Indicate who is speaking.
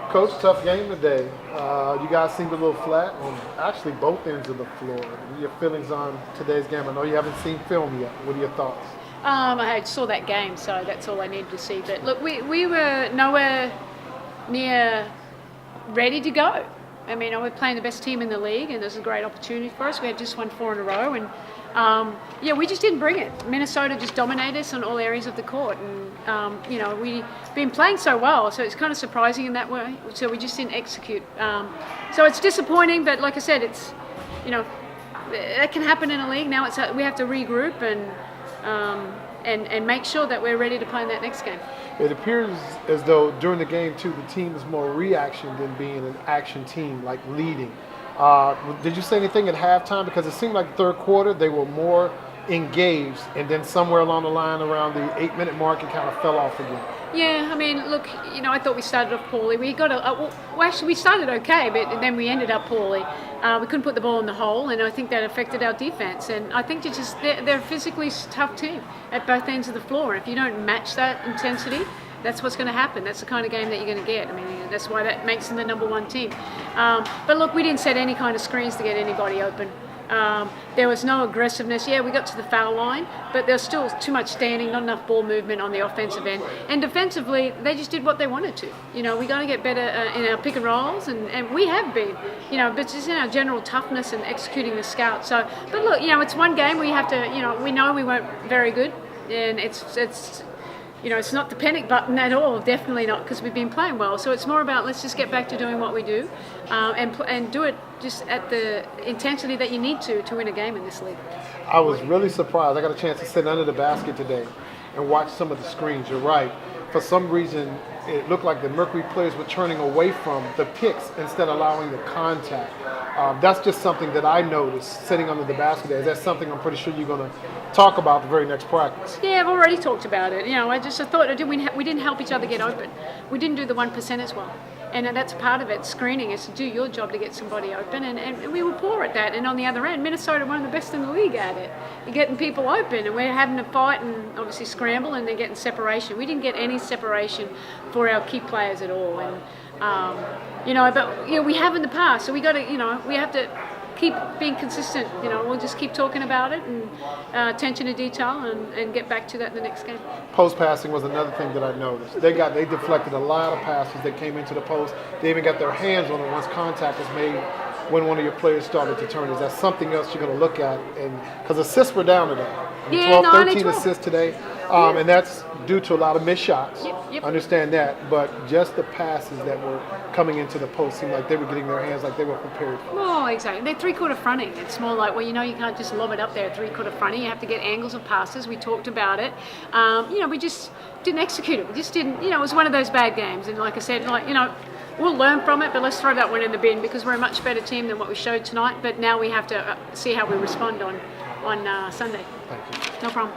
Speaker 1: Coach, tough game today. You guys seemed a little flat on actually both ends of the floor. What are your feelings on today's game? I know you haven't seen film yet. What are your thoughts?
Speaker 2: I saw that game, so that's all I needed to see. But look, we were nowhere near ready to go. I mean, we're playing the best team in the league, and this is a great opportunity for us. We had just won 4 in a row, and we just didn't bring it. Minnesota just dominated us on all areas of the court, and we've been playing so well, so it's kind of surprising in that way. So we just didn't execute. So it's disappointing, but like I said, it's that can happen in a league. Now we have to regroup and make sure that we're ready to play in that next game.
Speaker 1: It appears as though during the game, too, the team is more reaction than being an action team, like leading. Did you say anything at halftime? Because it seemed like the third quarter, they were more engaged, and then somewhere along the line around the 8-minute mark, it kind of fell off again.
Speaker 2: Yeah, I mean, look, I thought we started off poorly. We started okay, but then we ended up poorly. We couldn't put the ball in the hole, and I think that affected our defense. And I think they're a physically tough team at both ends of the floor. And if you don't match that intensity, that's what's going to happen. That's the kind of game that you're going to get. I mean, that's why that makes them the number one team. But look, we didn't set any kind of screens to get anybody open. There was no aggressiveness. Yeah, we got to the foul line, but there's still too much standing, not enough ball movement on the offensive end. And defensively, they just did what they wanted to. We got to get better in our pick and rolls, and we have been. But just in our general toughness and executing the scout. So, but look, it's one game. We have to. We know we weren't very good, and it's not the panic button at all, definitely not, because we've been playing well. So it's more about let's just get back to doing what we do and do it just at the intensity that you need to win a game in this league.
Speaker 1: I was really surprised. I got a chance to sit under the basket today and watch some of the screens. You're right. For some reason, it looked like the Mercury players were turning away from the picks instead of allowing the contact. That's just something that I noticed sitting under the basket. That's something I'm pretty sure you're going to talk about the very next practice.
Speaker 2: Yeah, I've already talked about it. I thought we didn't help each other get open. We didn't do the 1% as well. And that's part of it. Screening is to do your job to get somebody open, and we were poor at that. And on the other end, Minnesota, one of the best in the league at it. You're getting people open, and we're having to fight and obviously scramble, and they're getting separation. We didn't get any separation for our key players at all. And we have in the past, so we got to, we have to keep being consistent. We'll just keep talking about it and attention to detail and get back to that in the next game.
Speaker 1: Post passing was another thing that I noticed. They deflected a lot of passes that came into the post. They even got their hands on it once contact was made when one of your players started to turn. Is that something else you're going to look at? And because assists were down today. 13 assists today. And that's due to a lot of missed shots.
Speaker 2: Yep.
Speaker 1: Understand that. But just the passes that were coming into the post seemed like they were getting their hands like they were prepared for.
Speaker 2: Oh, exactly. They're three-quarter fronting. It's more like, you can't just lob it up there three-quarter fronting. You have to get angles of passes. We talked about it. We just didn't execute it. We just didn't, it was one of those bad games. And like I said, we'll learn from it, but let's throw that one in the bin because we're a much better team than what we showed tonight. But now we have to see how we respond on Sunday.
Speaker 1: Thank you.
Speaker 2: No problem.